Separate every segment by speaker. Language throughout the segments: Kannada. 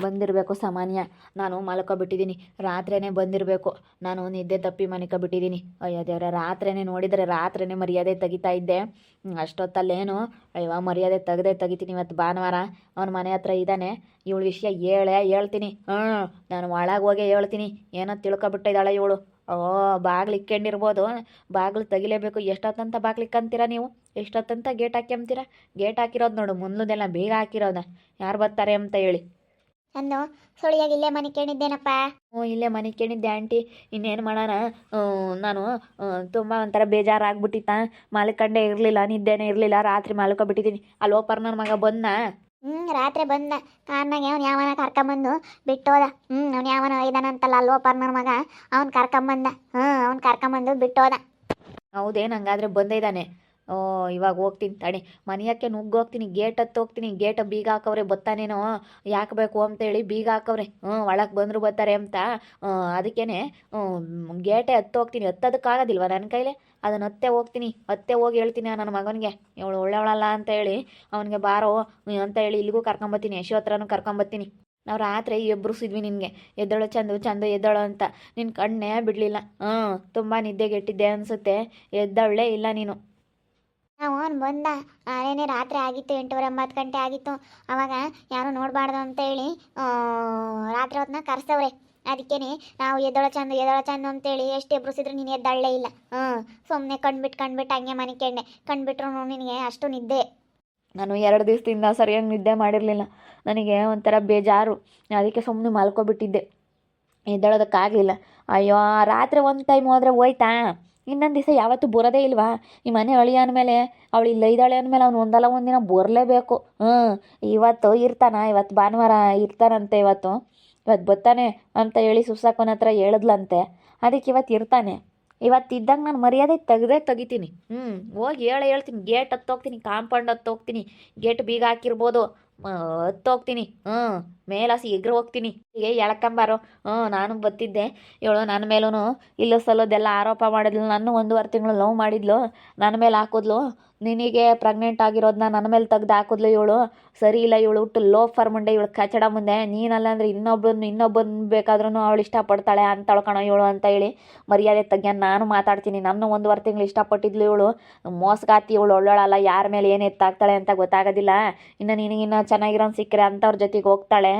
Speaker 1: ಬಂದಿರಬೇಕು ಸಾಮಾನ್ಯ. ನಾನು ಮಲ್ಕೊಬಿಟ್ಟಿದ್ದೀನಿ, ರಾತ್ರಿನೇ ಬಂದಿರಬೇಕು. ನಾನು ನಿದ್ದೆ ತಪ್ಪಿ ಮನಿಕೊಬಿಟ್ಟಿದ್ದೀನಿ. ಅಯ್ಯೋ ದೇವ್ರೆ, ರಾತ್ರಿನೇ ನೋಡಿದರೆ ರಾತ್ರಿನೇ ಮರ್ಯಾದೆ ತೆಗಿತಾ ಇದ್ದೆ. ಅಷ್ಟೊತ್ತಲ್ಲೇನು ಅಯ್ಯೋ ಮರ್ಯಾದೆ ತೆಗಿತೀನಿ. ಇವತ್ತು ಭಾನುವಾರ ಅವನ ಮನೆ ಹತ್ರ ಇದ್ದಾನೆ. ಇವಳ ವಿಷಯ ಹೇಳ್ತೀನಿ. ನಾನು ಒಳಗೆ ಹೋಗೇ ಹೇಳ್ತೀನಿ. ಏನೋ ತಿಳ್ಕೊಬಿಟ್ಟಿದ್ದಾಳೆ ಇವಳು. ಓ, ಬಾಗ್ಲು ಇಕ್ಕೊಂಡಿರ್ಬೋದು, ಬಾಗ್ಲು ತೆಗಿಲೇಬೇಕು. ಎಷ್ಟೊತ್ತಂತ ಬಾಗ್ಲು ಇಕ್ಕಂತೀರ ನೀವು? ಎಷ್ಟೊತ್ತಂತ ಗೇಟ್ ಹಾಕ್ಯಂತೀರ? ಗೇಟ್ ಹಾಕಿರೋದು ನೋಡು, ಮುಂದೆಲ್ಲ ಬೇಗ ಹಾಕಿರೋದ. ಯಾರು ಬರ್ತಾರೆ ಅಂತ ಹೇಳಿ.
Speaker 2: ನಾನು ಸುಳಿಯಾಗಿ ಇಲ್ಲೇ ಮನೆ ಕೇಳಿದ್ದೇನಪ್ಪ.
Speaker 1: ಇಲ್ಲೇ ಮನೆ ಕೇಳಿದ್ದೆ ಆಂಟಿ. ಇನ್ನೇನು ಮಾಡೋಣ, ನಾನು ತುಂಬ ಒಂಥರ ಬೇಜಾರಾಗ್ಬಿಟ್ಟಿತ್ತ. ಮಲ್ಕೊಂಡೇ ಇರಲಿಲ್ಲ, ನಿದ್ದೆನೇ ಇರಲಿಲ್ಲ. ರಾತ್ರಿ ಮಲ್ಕೊಬಿಟ್ಟಿದ್ದೀನಿ. ಅಲ್ಲಿ ಓಪರ್ ನನ್ನ ಮಗ ಬಂದ.
Speaker 2: ರಾತ್ರಿ ಬಂದ ಕಾರ್ನಾಗೆ ಅವ್ನು ಯಾವನ ಕರ್ಕೊಂಬಂದು ಬಿಟ್ಟೋದ. ಅವ್ನು ಯಾವನ ಇದಾನಂತಲ್ಲ ಅಲ್ವೋ ಪರ್ನರ್ ಮಗ, ಅವ್ನು ಕರ್ಕೊಂಬಂದ. ಅವ್ನು ಕರ್ಕೊಂಬಂದು ಬಿಟ್ಟೋದ.
Speaker 1: ಹೌದೇನು? ಹಂಗಾದ್ರೆ ಬಂದೇ ಇದ್ದಾನೆ. ಓ, ಇವಾಗ ಹೋಗ್ತೀನಿ ತಡಿ. ಮನೆಯಕ್ಕೆ ನುಗ್ಗೋಗ್ತೀನಿ, ಗೇಟ್ ಹತ್ತು ಹೋಗ್ತೀನಿ. ಗೇಟ್ ಬೀಗ ಹಾಕವ್ರೆ, ಬತ್ತಾನೇನೋ ಯಾಕೆ ಬೇಕು ಅಂತೇಳಿ ಬೀಗ ಹಾಕವ್ರೆ. ಒಳಗೆ ಬಂದರು ಬರ್ತಾರೆ ಅಂತ. ಅದಕ್ಕೇನೆ ಗೇಟೇ ಹತ್ತು ಹೋಗ್ತೀನಿ. ಹತ್ತೋದಕ್ಕಾಗೋದಿಲ್ವ ನನ್ನ ಕೈಲೇ? ಅದನ್ನು ಹತ್ತೆ ಹೋಗಿ ಹೇಳ್ತೀನಿ ನನ್ನ ಮಗನಿಗೆ, ಇವಳು ಒಳ್ಳೆಯವಳಲ್ಲ ಅಂತ ಹೇಳಿ ಅವನಿಗೆ ಬಾರೋ ಅಂತ ಹೇಳಿ ಇಲ್ಲಿಗೂ ಕರ್ಕೊಂಬತ್ತೀನಿ, ಯಶೋ ಹತ್ರನೂ ಕರ್ಕೊಂಬತ್ತೀನಿ. ನಾವು ರಾತ್ರಿ ಎಬ್ರುಸಿದ್ವಿ ನಿನಗೆ, ಎದ್ದಳು ಚಂದು ಎದ್ದಳು ಅಂತ. ನಿನ್ನ ಕಣ್ಣೇ ಬಿಡಲಿಲ್ಲ. ತುಂಬ ನಿದ್ದೆಗೆಟ್ಟಿದ್ದೆ ಅನಿಸುತ್ತೆ, ಎದ್ದವಳೇ ಇಲ್ಲ ನೀನು.
Speaker 2: ಅವನು ಬಂದ ಅದೇನೇ ರಾತ್ರಿ ಆಗಿತ್ತು, 8:30 ಗಂಟೆ ಆಗಿತ್ತು. ಅವಾಗ ಯಾರು ನೋಡಬಾರ್ದು ಅಂತ ಹೇಳಿ ರಾತ್ರಿ ಹೊತ್ತನ್ನ ಕರೆಸವ್ರೆ. ಅದಕ್ಕೇನೆ ನಾವು ಎದ್ದೊಳ ಚಂದ ಅಂತೇಳಿ ಎಷ್ಟು ಎಬ್ರಿಸಿದ್ರು ನೀನು ಎದ್ದಳ್ಳೇ ಇಲ್ಲ. ಸುಮ್ಮನೆ ಕಣ್ಬಿಟ್ಟು ಹಂಗೆ ಮನೆ ಕಣ್ಬಿಟ್ರು ನಿನಗೆ ಅಷ್ಟು ನಿದ್ದೆ.
Speaker 1: ನಾನು 2 ದಿವಸದಿಂದ ಸರಿಯಾಗಿ ನಿದ್ದೆ ಮಾಡಿರಲಿಲ್ಲ. ನನಗೆ ಒಂಥರ ಬೇಜಾರು, ಅದಕ್ಕೆ ಸುಮ್ಮನೆ ಮಲ್ಕೊಬಿಟ್ಟಿದ್ದೆ, ಎದ್ದೇಳೋದಕ್ಕಾಗಲಿಲ್ಲ. ಅಯ್ಯೋ, ರಾತ್ರಿ ಒಂದು ಟೈಮ್ ಹೋದರೆ ಹೋಯ್ತಾ? ಇನ್ನೊಂದು ದಿವಸ ಯಾವತ್ತೂ ಬರೋದೇ ಇಲ್ವಾ? ಈ ಮನೆ ಅಳಿ ಅಂದಮೇಲೆ, ಅವಳು ಇಲ್ಲ ಇದ್ದಾಳೆ ಅಂದಮೇಲೆ ಅವ್ನು ಒಂದಲ್ಲ ಒಂದಿನ ಬರಲೇಬೇಕು. ಇವತ್ತು ಇರ್ತಾನ, ಇವತ್ತು ಭಾನುವಾರ ಇರ್ತಾನಂತೆ. ಇವತ್ತು ಬರ್ತಾನೆ ಅಂತ ಹೇಳಿ ಸುಸಾಕನ ಹತ್ರ ಹೇಳಿದ್ಲಂತೆ. ಅದಕ್ಕೆ ಇವತ್ತು ಇರ್ತಾನೆ. ಇವತ್ತಿದ್ದಂಗೆ ನಾನು ಮರ್ಯಾದೆ ತೆಗಿತೀನಿ. ಹೋಗಿ ಹೇಳ್ತೀನಿ. ಗೇಟ್ ಹತ್ತೋಗ್ತೀನಿ, ಕಾಂಪೌಂಡ್ ಹತ್ತೋಗ್ತೀನಿ. ಗೇಟ್ ಬೀಗ ಹಾಕಿರ್ಬೋದು, ಹತ್ತೋಗ್ತೀನಿ. ಮೇಲಾಸಿ ಎಗ್ರು ಹೋಗ್ತೀನಿ. ಹೀಗೆ ಎಳ್ಕೊಂಬಾರೋ. ನಾನು ಬತ್ತಿದ್ದೆ. ಇವಳು ನನ್ನ ಮೇಲೂ ಇಲ್ಲೋ ಸಲ್ಲೋದೆಲ್ಲ ಆರೋಪ ಮಾಡಿದ್ಲು. ನಾನು 1.5 ತಿಂಗಳು ಲವ್ ಮಾಡಿದ್ಲು, ನನ್ನ ಮೇಲೆ ಹಾಕಿದ್ಲು. ನಿನಗೆ ಪ್ರೆಗ್ನೆಂಟ್ ಆಗಿರೋದನ್ನ ನನ್ನ ಮೇಲೆ ತೆಗ್ದು ಹಾಕಿದ್ಲು ಇವಳು. ಸರಿ ಇಲ್ಲ ಇವಳು, ಹುಟ್ಟು ಲೋಫರ್ ಮುಂದೆ, ಇವಳು ಕಚಡ ಮುಂದೆ. ನೀನಲ್ಲ ಅಂದರೆ ಇನ್ನೊಬ್ಬನ ಬೇಕಾದ್ರೂ ಅವಳು ಇಷ್ಟಪಡ್ತಾಳೆ ಅಂತ ಕಣೋ ಇವಳು ಅಂತ ಹೇಳಿ ಮರ್ಯಾದೆ ತೆಗ್ಯಾನ. ನಾನು ಮಾತಾಡ್ತೀನಿ. ನನ್ನ 1.5 ತಿಂಗಳು ಇಷ್ಟಪಟ್ಟಿದ್ಲು ಇವಳು. ಮೋಸಗಾತಿ ಇವಳು, ಒಳ್ಳೋಳಲ್ಲ. ಯಾರ ಮೇಲೆ ಏನು ಎತ್ತಾಗ್ತಾಳೆ ಅಂತ ಗೊತ್ತಾಗೋದಿಲ್ಲ. ಇನ್ನು ನಿನಗಿನ್ನ ಚೆನ್ನಾಗಿರೋನು ಸಿಕ್ಕರೆ ಅಂಥವ್ರ ಜೊತೆಗೆ ಹೋಗ್ತಾಳೆ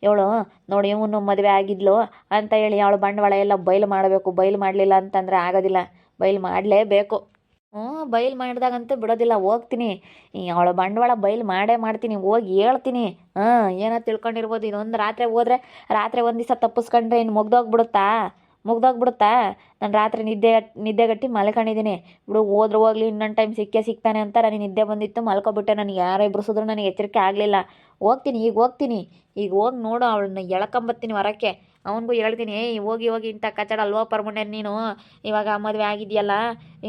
Speaker 1: ಇವಳು. ನೋಡಿ, ಇವನು ಮದುವೆ ಆಗಿದ್ಲು ಅಂತ ಹೇಳಿ ಅವಳು ಬಂಡವಾಳ ಎಲ್ಲ ಬಯಲು ಮಾಡಬೇಕು. ಬಯಲು ಮಾಡಲಿಲ್ಲ ಅಂತಂದರೆ ಆಗೋದಿಲ್ಲ, ಬಯಲು ಮಾಡಲೇಬೇಕು. ಬಯಲು ಮಾಡಿದಾಗಂತೂ ಬಿಡೋದಿಲ್ಲ, ಹೋಗ್ತೀನಿ. ಅವಳ ಬಂಡವಾಳ ಬಯಲು ಮಾಡ್ತೀನಿ, ಹೋಗಿ ಹೇಳ್ತೀನಿ. ಏನೋ ತಿಳ್ಕೊಂಡಿರ್ಬೋದು. ಇದೊಂದು ರಾತ್ರಿ ಹೋದರೆ, ರಾತ್ರಿ ಒಂದು ದಿವಸ ತಪ್ಪಿಸ್ಕೊಂಡ್ರೆ ಇನ್ನು ಮುಗ್ದೋಗ್ಬಿಡುತ್ತಾ? ನಾನು ರಾತ್ರಿ ನಿದ್ದೆಗಟ್ಟಿ ಮಲ್ಕೊಂಡಿದ್ದೀನಿ ಬಿಡು. ಹೋದ್ರೆ ಹೋಗ್ಲಿ, ಇನ್ನೊಂದು ಟೈಮ್ ಸಿಗ್ತಾನೆ ಅಂತ ನನಗೆ ನಿದ್ದೆ ಬಂದಿತ್ತು, ಮಲ್ಕೊಬಿಟ್ಟೆ. ನನಗೆ ಯಾರು ಎಬ್ರಿಸಿದ್ರು ನನಗೆ ಎಚ್ಚರಿಕೆ ಆಗಲಿಲ್ಲ. ಈಗ ಹೋಗ್ತೀನಿ. ಈಗ ಹೋಗಿ ನೋಡು, ಅವಳನ್ನ ಎಳ್ಕೊಂಬತ್ತೀನಿ ಹೊರಕ್ಕೆ. ಅವನಿಗೂ ಹೇಳ್ತೀನಿ, ಹೋಗಿ ಇಂಥ ಕಚಡ ಅಲ್ವೋ ಪರ್ಮುಂಡೆ ನೀನು. ಇವಾಗ ಮದುವೆ ಆಗಿದೆಯಲ್ಲ,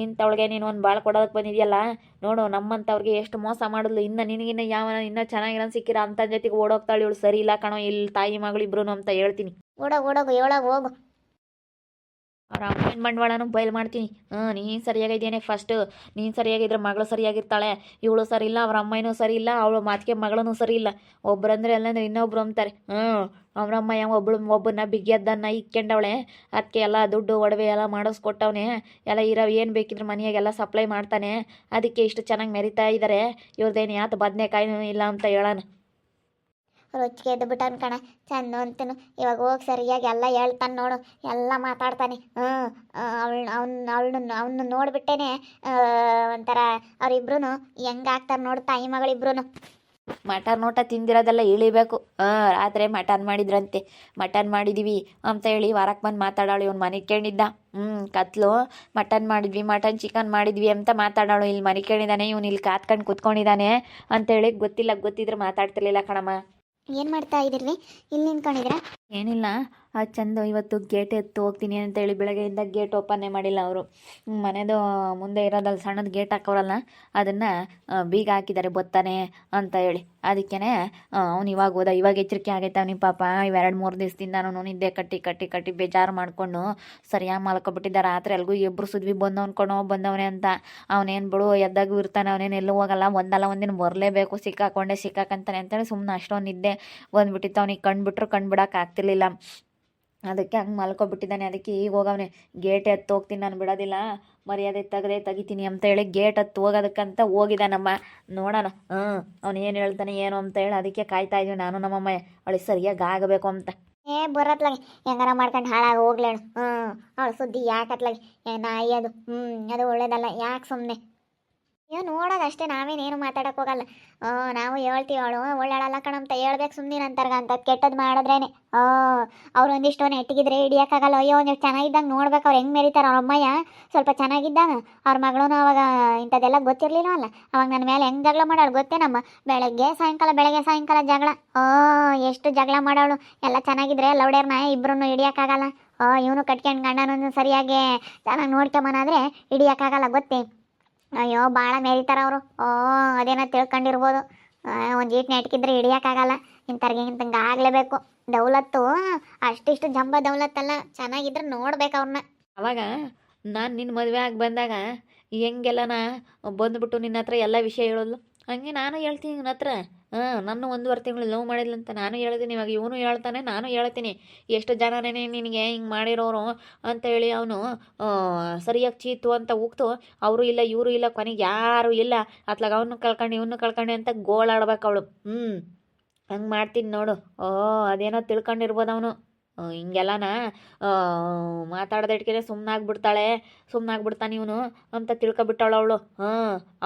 Speaker 1: ಇಂಥವಳಿಗೆ ನೀನು ಒಂದು ಬಾಳು ಕೊಡೋದಕ್ಕೆ ಬಂದಿದೆಯಲ್ಲ. ನೋಡು, ನಮ್ಮಂಥವ್ರಿಗೆ ಎಷ್ಟು ಮೋಸ ಮಾಡಿದ್ಲು. ಇನ್ನು ನಿನಗಿನ್ನ ಇನ್ನೂ ಚೆನ್ನಾಗಿರೋ ಸಿಕ್ಕಿರ ಅಂಥ ಜೊತೆಗೆ ಓಡೋಗ್ತಾಳೆ ಇವಳು. ಸರಿ ಇಲ್ಲ ಕಣೋ, ಇಲ್ಲಿ ತಾಯಿ ಮಗಳಿಬ್ರು ಅಂತ ಹೇಳ್ತೀನಿ.
Speaker 2: ಓಡೋಗು ಹೋಗು.
Speaker 1: ಅವ್ರ ಅಮ್ಮನ ಬಂಡವಾಳನೂ ಬಯಲು ಮಾಡ್ತೀನಿ. ನೀನು ಸರಿಯಾಗಿದ್ದೇನೆ. ಫಸ್ಟು ನೀನು ಸರಿಯಾಗಿದ್ರೆ ಮಗಳು ಸರಿಯಾಗಿರ್ತಾಳೆ. ಇವಳು ಸರಿ ಇಲ್ಲ, ಅವ್ರ ಅಮ್ಮನೂ ಸರಿ ಇಲ್ಲ, ಅವಳು ಮಾತಿಗೆ ಮಗಳೂ ಸರಿ ಇಲ್ಲ. ಒಬ್ಬರಂದ್ರೆ ಎಲ್ಲಂದ್ರೆ ಇನ್ನೊಬ್ರು ಅಂತಾರೆ. ಅವ್ರಮ್ಮ ಒಬ್ಬನ ಬಿಗ್ಗೆದ್ದನ್ನ ಇಕ್ಕೊಂಡವಳೆ. ಅದಕ್ಕೆ ಎಲ್ಲ ದುಡ್ಡು ಒಡವೆ ಎಲ್ಲ ಮಾಡಿಸ್ಕೊಟ್ಟವನೆ. ಎಲ್ಲ ಇರೋ ಏನು ಬೇಕಿದ್ರೆ ಮನೆಯಾಗೆಲ್ಲ ಸಪ್ಲೈ ಮಾಡ್ತಾನೆ. ಅದಕ್ಕೆ ಇಷ್ಟು ಚೆನ್ನಾಗಿ ಮೆರಿತಾ ಇದ್ದಾರೆ. ಇವ್ರದ್ದೇನು ಯಾತು ಬದನೆಕಾಯಿನೂ ಇಲ್ಲ ಅಂತ ಹೇಳೋಣ.
Speaker 2: ರುಚಿಗೆ ಎದ್ದು ಬಿಟ್ಟಾನ ಕಣ ಚಂದ ಅಂತನು. ಇವಾಗ ಹೋಗಿ ಸರಿಯಾಗಿ ಎಲ್ಲ ಹೇಳ್ತಾನೆ ನೋಡು, ಎಲ್ಲ ಮಾತಾಡ್ತಾನೆ. ಅವನು ನೋಡಿಬಿಟ್ಟೇನೆ ಒಂಥರ ಅವರಿಬ್ರು ಹೆಂಗೆ ಆಗ್ತಾರೆ ನೋಡು, ತಾಯಿ ಮಗಳಿಬ್ರು.
Speaker 1: ಮಟನ್ ಊಟ ತಿಂದಿರೋದೆಲ್ಲ ಇಳಿಬೇಕು. ರಾತ್ರಿ ಮಟನ್ ಮಾಡಿದ್ರಂತೆ, ಮಟನ್ ಮಾಡಿದ್ದೀವಿ ಅಂತ ಹೇಳಿ ವಾರಕ್ಕೆ ಬಂದು ಮಾತಾಡೋಳು. ಇವ್ನು ಮನೆ ಕೇಳಿದ್ದ. ಕತ್ಲು ಮಟನ್ ಮಾಡಿದ್ವಿ, ಮಟನ್ ಚಿಕನ್ ಮಾಡಿದ್ವಿ ಅಂತ ಮಾತಾಡೋಳು. ಇಲ್ಲಿ ಮನೆ ಕೇಳಿದ್ದಾನೆ, ಇವ್ನು ಇಲ್ಲಿ ಕಾತ್ಕೊಂಡು ಕೂತ್ಕೊಂಡಿದ್ದಾನೆ ಅಂತೇಳಿ ಗೊತ್ತಿದ್ರೆ ಮಾತಾಡ್ತಿರ್ಲಿಲ್ಲ ಕಣಮ್ಮ.
Speaker 2: ಏನು ಮಾಡ್ತಾ ಇದ್ದೀರಿ? ಇಲ್ಲಿ ನಿಂತ್ಕೊಂಡಿದ್ದೀರಾ?
Speaker 1: ಏನಿಲ್ಲ ಚಂದ ಇವತ್ತು ಗೇಟ್ ಎತ್ತು ಹೋಗ್ತೀನಿ ಅಂತೇಳಿ ಬೆಳಗ್ಗೆಯಿಂದ ಗೇಟ್ ಓಪನ್ನೇ ಮಾಡಿಲ್ಲ ಅವರು. ಮನೆದು ಮುಂದೆ ಇರೋದಲ್ಲಿ ಸಣ್ಣದು ಗೇಟ್ ಹಾಕೋರಲ್ಲ ಅದನ್ನು ಬೀಗ ಹಾಕಿದ್ದಾರೆ ಬತ್ತಾನೆ ಅಂತ ಹೇಳಿ. ಅದಕ್ಕೇ ಅವ್ನು ಇವಾಗ ಹೋದ. ಇವಾಗ ಎಚ್ಚರಿಕೆ ಆಗೈತೆ ಅವ್ನಿಗೆ ಪಾಪ. ಇವೆರಡು ಮೂರು ದಿವಸದಿಂದ ನಾನು ನಿದ್ದೆ ಕಟ್ಟಿ ಕಟ್ಟಿ ಕಟ್ಟಿ ಬೇಜಾರು ಮಾಡಿಕೊಂಡು ಸರಿಯಾಗಿ ಮಲ್ಕೊಬಿಟ್ಟಿದ್ದ. ರಾತ್ರಿ ಎಲ್ಗೂ ಎಬ್ರು ಬಂದವನೇ ಅಂತ. ಅವನೇನು ಬಿಡು ಎದ್ದಾಗೂ ಇರ್ತಾನೆ, ಅವನೇನು ಎಲ್ಲೂ ಹೋಗಲ್ಲ, ಒಂದಲ್ಲ ಒಂದಿನ ಬರಲೇಬೇಕು, ಸಿಕ್ಕಾಕಂತಾನೆ ಅಂತೇಳಿ ಸುಮ್ಮನೆ ಅಷ್ಟೊಂದು ನಿದ್ದೆ ಬಂದುಬಿಟ್ಟಿತ್ತು ಅವ್ನಿಗೆ. ಕಣ್ಬಿಡಕ್ಕೆ ಆಗ್ತಿರ್ಲಿಲ್ಲ. ಅದಕ್ಕೆ ಹಂಗೆ ಮಲ್ಕೊಬಿಟ್ಟಿದ್ದಾನೆ. ಅದಕ್ಕೆ ಈಗ ಹೋಗವನೆ. ಗೇಟ್ ಎತ್ತು ಹೋಗ್ತೀನಿ, ನಾನು ಬಿಡೋದಿಲ್ಲ, ಮರ್ಯಾದೆ ತೆಗಿತೀನಿ ಅಂತ ಹೇಳಿ ಗೇಟ್ ಹತ್ತು ಹೋಗೋದಕ್ಕಂತ ಹೋಗಿದ್ದಾನಮ್ಮ. ನೋಡೋಣ ಅವ್ನು ಏನು ಹೇಳ್ತಾನೆ ಏನು ಅಂತ ಹೇಳಿ. ಅದಕ್ಕೆ ಕಾಯ್ತಾ ಇದೀವಿ ನಾನು ನಮ್ಮಮ್ಮ ಅವಳಿಗೆ ಸರಿಯಾಗಿ ಆಗಬೇಕು ಅಂತ.
Speaker 2: ಬರತ್ಲಾಗೆ ಹೆಂಗಾರ ಮಾಡ್ಕೊಂಡು ಹಾಳಾಗಿ ಹೋಗ್ಲೇಳು. ಅವಳು ಸುದ್ದಿ ಯಾಕತ್ಲಾಗೆ ನಾಯಿ ಅದು. ಅದು ಒಳ್ಳೇದಲ್ಲ, ಯಾಕೆ ಸುಮ್ಮನೆ ನೋಡೋದು ಅಷ್ಟೇ. ನಾವೇನೇನು ಮಾತಾಡಕ್ಕೆ ಹೋಗಲ್ಲ. ನಾವು ಹೇಳ್ತೀವಿ ಅವಳು ಒಳ್ಳೆಳಲ್ಲ ಕಣಂತ ಹೇಳ್ಬೇಕು ಸುಮ್ಮನೆ ಅಂತರ್ಗ ಅಂತ. ಕೆಟ್ಟದ್ದು ಮಾಡಿದ್ರೇನೆ ಅವ್ರು ಒಂದಿಷ್ಟು ನೆಟ್ಟಿಗಿದ್ರೆ ಹಿಡಿಯೋಕ್ಕಾಗಲ್ಲ. ಅಯ್ಯೋ ಒಂದಿಷ್ಟು ಚೆನ್ನಾಗಿದ್ದಂಗೆ ನೋಡ್ಬೇಕು. ಅವ್ರು ಹೆಂಗೆ ಮೆರಿತಾರೆ. ಅವ್ರ ಅಮ್ಮಯ್ಯ ಸ್ವಲ್ಪ ಚೆನ್ನಾಗಿದ್ದಾಗ ಅವ್ರ ಮಗಳೂ ಅವಾಗ ಇಂಥದ್ದೆಲ್ಲ ಗೊತ್ತಿರಲಿಲ್ಲವಲ್ಲ. ಅವಾಗ ನನ್ನ ಮೇಲೆ ಹೆಂಗೆ ಜಗಳ ಮಾಡೋಳು ಗೊತ್ತೇನಮ್ಮ. ಬೆಳಗ್ಗೆ ಸಾಯಂಕಾಲ ಜಗಳ. ಎಷ್ಟು ಜಗಳ ಮಾಡೋಳು. ಎಲ್ಲ ಚೆನ್ನಾಗಿದ್ರೆ ಲೌಡೇರ್ನ ಇಬ್ಬರನ್ನು ಹಿಡಿಯೋಕ್ಕಾಗಲ್ಲ. ಇವನು ಕಟ್ಕೊಂಡು ಗಂಡನನ್ನು ಸರಿಯಾಗಿ ಚೆನ್ನಾಗಿ ನೋಡ್ಕೊಂಬನಾದ್ರೆ ಹಿಡಿಯೋಕ್ಕಾಗಲ್ಲ ಗೊತ್ತೇ. ಅಯ್ಯೋ ಭಾಳ ಮೆರಿತಾರ ಅವರು. ಅದೇನೋ ತಿಳ್ಕೊಂಡಿರ್ಬೋದು. ಒಂದು ಜೀಟ್ ನೆಟ್ಕಿದ್ರೆ ಹಿಡಿಯೋಕ್ಕಾಗಲ್ಲ. ಇಂಥಂಗೆ ಆಗಲೇಬೇಕು. ದೌಲತ್ತು ಅಷ್ಟಿಷ್ಟು ಜಂಬ ದೌಲತ್ತಲ್ಲ, ಚೆನ್ನಾಗಿದ್ರೆ ನೋಡ್ಬೇಕು ಅವ್ರನ್ನ.
Speaker 1: ಅವಾಗ ನಾನು ನಿನ್ನ ಮದುವೆ ಆಗಿ ಬಂದಾಗ ಹೆಂಗೆಲ್ಲ ಬಂದುಬಿಟ್ಟು ನಿನ್ನ ಹತ್ರ ಎಲ್ಲ ವಿಷಯ ಹೇಳೋದು. ಹಂಗೆ ನಾನು ಹೇಳ್ತೀನಿ ನಿನ್ನ ಹತ್ರ. ನನ್ನ 1.5 ತಿಂಗಳು ಲವ್ ಮಾಡಿದ್ಲಂತ ನಾನು ಹೇಳ್ತೀನಿ. ಇವಾಗ ಇವನು ಹೇಳ್ತಾನೆ, ನಾನು ಹೇಳ್ತೀನಿ. ಎಷ್ಟು ಜನನೇ ನಿನಗೆ ಹಿಂಗೆ ಮಾಡಿರೋರು ಅಂತ ಹೇಳಿ ಅವನು ಸರಿಯಾಗಿ ಚೀತು ಅಂತ ಉಗ್ತು. ಅವರು ಇಲ್ಲ ಇವರು ಇಲ್ಲ, ಕೊನೆಗೆ ಯಾರೂ ಇಲ್ಲ. ಅತ್ಲಾಗ ಅವನು ಕಳ್ಕೊಂಡು ಇವನು ಕಳ್ಕೊಂಡು ಅಂತ ಗೋಳಾಡ್ಬೇಕು ಅವಳು. ಹಂಗೆ ಮಾಡ್ತೀನಿ ನೋಡು. ಅದೇನೋ ತಿಳ್ಕೊಂಡಿರ್ಬೋದು ಅವನು. ಹಿಂಗೆಲ್ಲನ ಮಾತಾಡ್ದಿಟ್ಕೆ ಸುಮ್ಮನಾಗ್ಬಿಡ್ತಾನೆ ಇವನು ಅಂತ ತಿಳ್ಕೊಬಿಟ್ಟಾಳು ಅವಳು.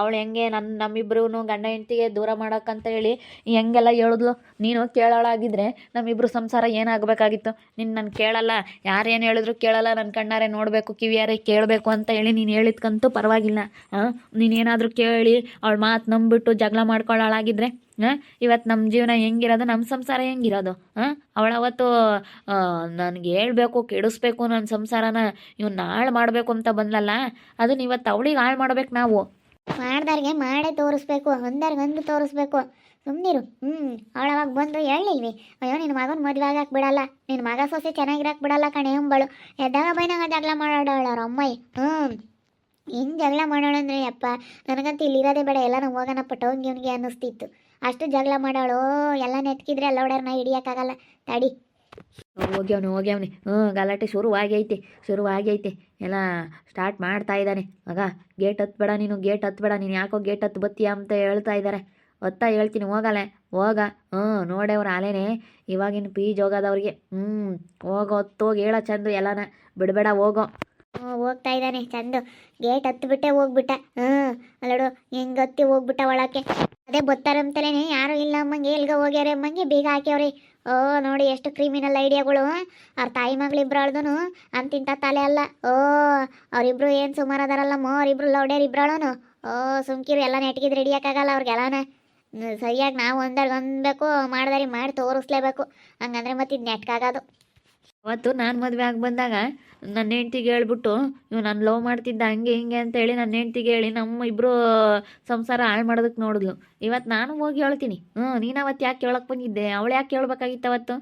Speaker 1: ಅವಳು ಹೆಂಗೆ ನಮ್ಮಿಬ್ರು ಗಂಡ ಹೆಂಡ್ತಿಗೆ ದೂರ ಮಾಡೋಕ್ಕಂತ ಹೇಳಿ ಹೆಂಗೆಲ್ಲ ಹೇಳಿದ್ಲು. ನೀನು ಕೇಳೋಳಾಗಿದ್ರೆ ನಮ್ಮಿಬ್ರು ಸಂಸಾರ ಏನಾಗಬೇಕಾಗಿತ್ತು. ನಾನು ಕೇಳಲ್ಲ, ಯಾರೇನು ಹೇಳಿದ್ರು ಕೇಳಲ್ಲ, ನನ್ನ ಕಣ್ಣಾರೆ ನೋಡಬೇಕು, ಕಿವಿಯಾರೆ ಕೇಳಬೇಕು ಅಂತ ಹೇಳಿ ನೀನು ಹೇಳಿದ್ಕಂತೂ ಪರವಾಗಿಲ್ಲ. ನೀನೇನಾದರೂ ಕೇಳಿ ಅವಳ ಮಾತು ನಂಬಿಬಿಟ್ಟು ಜಗಳ ಮಾಡ್ಕೊಳ್ಳೋಳಾಗಿದ್ರೆ ಇವತ್ತು ನಮ್ಮ ಜೀವನ ಹೆಂಗಿರೋದು, ನಮ್ಮ ಸಂಸಾರ ಹೆಂಗಿರೋದು. ಅವಳವತ್ತು ನನಗೆ ಹೇಳ್ಬೇಕು, ಕೆಡಿಸ್ಬೇಕು ನನ್ನ ಸಂಸಾರನ, ಇವನ್ನ ಹಾಳು ಮಾಡಬೇಕು ಅಂತ ಬಂದಲ್ಲ. ಅದನ್ನ ಇವತ್ತು ಅವಳಿಗೆ ಹಾಳು ಮಾಡ್ಬೇಕು ನಾವು.
Speaker 2: ಮಾಡ್ದಾರಿಗೆ ಮಾಡೇ ತೋರಿಸ್ಬೇಕು, ಒಂದರ್ಗಂದು ತೋರಿಸ್ಬೇಕು. ಸುಮ್ಮನಿರು. ಅವಳವಾಗ ಬಂದು ಹೇಳಿಲ್ವಿ, ಅಯ್ಯೋ ನಿನ್ನ ಮಗನ ಮದುವೆ ಆಗಕ್ಕೆ ಬಿಡಲ್ಲ, ನಿನ್ನ ಮಗ ಸೊಸೆ ಚೆನ್ನಾಗಿರಕ್ಕೆ ಬಿಡಲ್ಲ ಕಣೆ ಅಂಬಳು. ಎದ್ದಾಗ ಬೈನಾಗ ಜಗಳ ಮಾಡೋಳು ಅವ್ರ ಅಮ್ಮಯ್ಯ. ಹೆಂಗೆ ಜಗಳ ಮಾಡೋಳು ಅಂದರೆ ಅಪ್ಪ ನನಗಂತೂ ಇಲ್ಲಿರೋದೇ ಬೇಡ, ಎಲ್ಲ ನಾವು ಹೋಗೋಣಪ್ಪ ಟೌನ್ಗೆ ಅನ್ನಿಸ್ತಿತ್ತು. ಅಷ್ಟು ಜಗಳ ಮಾಡೋಳು. ಎಲ್ಲ ನೆತ್ಕಿದ್ರೆ ಎಲ್ಲ ಹೊಡ್ಯಾರನ್ನ ಹಿಡಿಯೋಕ್ಕಾಗಲ್ಲ. ತಡಿ
Speaker 1: ಹೋಗ್ಯವನಿ. ಗಲಾಟೆ ಶುರುವಾಗೈತೆ ಎಲ್ಲ ಸ್ಟಾರ್ಟ್ ಮಾಡ್ತಾ ಇದ್ದಾನೆ. ಆಗ ಗೇಟ್ ಹತ್ಬೇಡ ನೀನು ಯಾಕೋ ಗೇಟ್ ಹತ್ತು ಬತ್ತೀಯ ಅಂತ ಹೇಳ್ತಾ ಇದ್ದಾರೆ. ಹೇಳ್ತೀನಿ ಹೋಗ. ನೋಡೇವ್ರ ಆಲೇನೆ ಇವಾಗಿನ ಪೀಜ್ ಹೋಗೋದವ್ರಿಗೆ. ಹೊತ್ತೋಗಿ ಹೇಳ ಚಂದು ಎಲ್ಲನ ಬಿಡಬೇಡ ಹೋಗೋ.
Speaker 2: ಹೋಗ್ತಾ ಇದ್ದಾನೆ ಚಂದು. ಗೇಟ್ ಹತ್ಬಿಟ್ಟೆ ಹೋಗ್ಬಿಟ್ಟ. ಅಲ್ಲಡು ಹೆಂಗೆ ಹತ್ತಿ ಹೋಗ್ಬಿಟ್ಟ ಒಳಕ್ಕೆ. ಅದೇ ಬತ್ತಾರಂತಲೇ ಯಾರು ಇಲ್ಲ ಅಮ್ಮಂಗೆ, ಎಲ್ಗ ಹೋಗ್ಯಾರ ಅಮ್ಮಂಗೆ ಬೀಗ ಹಾಕ್ಯವ್ರಿ. ನೋಡಿ ಎಷ್ಟು ಕ್ರಿಮಿನಲ್ ಐಡಿಯಾಗಳು. ಅವ್ರ ತಾಯಿ ಮಗಳಿಬ್ರಾಳ್ದು ಅಂತಿಂತ ತಲೆ ಅಲ್ಲ. ಅವರಿಬ್ರು ಏನು ಸುಮಾರು ಅದಾರಲ್ಲಮ್ಮ, ಅವರಿಬ್ರು ಲೌಡ್ಯಾರ ಇಬ್ರಾಳನು. ಸುಮ್ಕಿರು, ಎಲ್ಲ ನೆಟ್ಗಿದ್ರೆ ಹಿಡಿಯೋಕ್ಕಾಗಲ್ಲ ಅವ್ರಿಗೆಲ್ಲಾನ. ಸರಿಯಾಗಿ ನಾವು ಒಂದಬೇಕು ಮಾಡಿ ತೋರಿಸ್ಲೇಬೇಕು. ಹಂಗಂದ್ರೆ ಮತ್ತೆ ಇದು ನೆಟ್ಕಾಗೋದು.
Speaker 1: ಅವತ್ತು ನಾನು ಮದುವೆ ಆಗಿ ಬಂದಾಗ ನನ್ನ ಹೆಂಡ್ತಿಗೆ ಹೇಳ್ಬಿಟ್ಟು ಇವ್ ನಾನು ಲವ್ ಮಾಡ್ತಿದ್ದ ಹಂಗೆ ಹಿಂಗೆ ಅಂತೇಳಿ ನನ್ನ ಹೆಂಡ್ತಿಗೆ ಹೇಳಿ ನಮ್ಮ ಇಬ್ಬರು ಸಂಸಾರ ಹಾಳು ಮಾಡೋದಕ್ಕೆ ನೋಡಿದ್ಲು. ಇವತ್ತು ನಾನು ಹೋಗಿ ಹೇಳ್ತೀನಿ. ನೀನು ಅವತ್ತು ಯಾಕೆ ಕೇಳಕ್ಕೆ ಬಂದಿದ್ದೆ, ಅವಳು ಯಾಕೆ ಕೇಳ್ಬೇಕಾಗಿತ್ತು ಅವತ್ತು.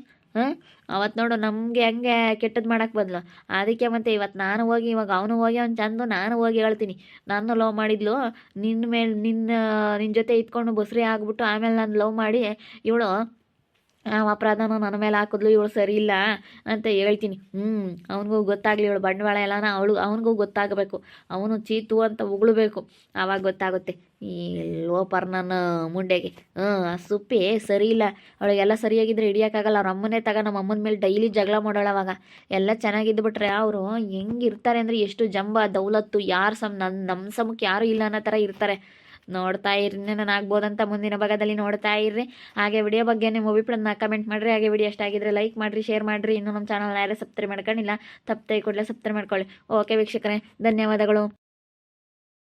Speaker 1: ಅವತ್ತು ನೋಡು ನಮಗೆ ಹಂಗೆ ಕೆಟ್ಟದ್ದು ಮಾಡೋಕ್ಕೆ ಬದಲು. ಅದಕ್ಕೆ ಮತ್ತೆ ಇವತ್ತು ನಾನು ಹೋಗಿ, ಇವಾಗ ಅವನು ಹೋಗಿ ಅವ್ನು ಚಂದು ನಾನು ಹೋಗಿ ಹೇಳ್ತೀನಿ. ನಾನು ಲವ್ ಮಾಡಿದ್ಲು, ನಿನ್ನ ಜೊತೆ ಇದ್ಕೊಂಡು ಬಸ್ರಿ ಆಗ್ಬಿಟ್ಟು ಆಮೇಲೆ ನಾನು ಲವ್ ಮಾಡಿ ಇವಳು ಅಪರಾಧನ ನನ್ನ ಮೇಲೆ ಹಾಕಿದ್ಲು, ಇವಳು ಸರಿ ಇಲ್ಲ ಅಂತ ಹೇಳ್ತೀನಿ. ಅವನಿಗೂ ಗೊತ್ತಾಗಲಿ ಇವಳು ಬಂಡವಾಳ ಎಲ್ಲನ ಅವನಿಗೂ ಗೊತ್ತಾಗಬೇಕು. ಅವನು ಚೀತು ಅಂತ ಉಗುಳಬೇಕು. ಆವಾಗ ಗೊತ್ತಾಗುತ್ತೆ ಈ ಲೋಪರ್ ನನ್ನ ಮುಂಡೆಗೆ. ಆ ಸುಪ್ಪಿ ಸರಿ ಇಲ್ಲ. ಅವಳಿಗೆಲ್ಲ ಸರಿಯಾಗಿದ್ದರೆ ಹಿಡಿಯೋಕ್ಕಾಗಲ್ಲ. ಅವ್ರ ಅಮ್ಮನೇ ನಮ್ಮ ಅಮ್ಮನ ಮೇಲೆ ಡೈಲಿ ಜಗಳ ಮಾಡೋಳು. ಅವಾಗ ಎಲ್ಲ ಚೆನ್ನಾಗಿದ್ದುಬಿಟ್ರೆ ಅವರು ಹೆಂಗಿರ್ತಾರೆ ಅಂದರೆ ಎಷ್ಟು ಜಂಬ ದೌಲತ್ತು, ಯಾರು ನಮ್ಮ ಸಮಕ್ಕೆ ಯಾರೂ ಇಲ್ಲ ಅನ್ನೋ ಥರ ಇರ್ತಾರೆ. ನೋಡ್ತಾ ಇರ್ರಿ, ನಾನು ಆಗ್ಬೋದಂತ ಮುಂದಿನ ಭಾಗದಲ್ಲಿ ನೋಡ್ತಾ ಇರ್ರಿ. ಹಾಗೆ ವಿಡಿಯೋ ಬಗ್ಗೆ ನಿಮ್ಮ ಅಭಿಪ್ರಾಯನ ಕಮೆಂಟ್ ಮಾಡಿರಿ. ಹಾಗೆ ವಿಡಿಯೋ ಇಷ್ಟ ಆಗಿದ್ರೆ ಲೈಕ್ ಮಾಡಿರಿ, ಶೇರ್ ಮಾಡಿರಿ. ಇನ್ನೂ ನಮ್ಮ ಚಾನಲ್ ಯಾರೇ ಸಬ್ಸ್ಕ್ರೈಬ್ ಮಾಡ್ಕೊಂಡಿಲ್ಲ, ತಪ್ಪದೆ ಕೂಡಲೇ ಸಬ್ಸ್ಕ್ರೈಬ್ ಮಾಡ್ಕೊಳ್ಳಿ. ಓಕೆ ವೀಕ್ಷಕರೇ, ಧನ್ಯವಾದಗಳು.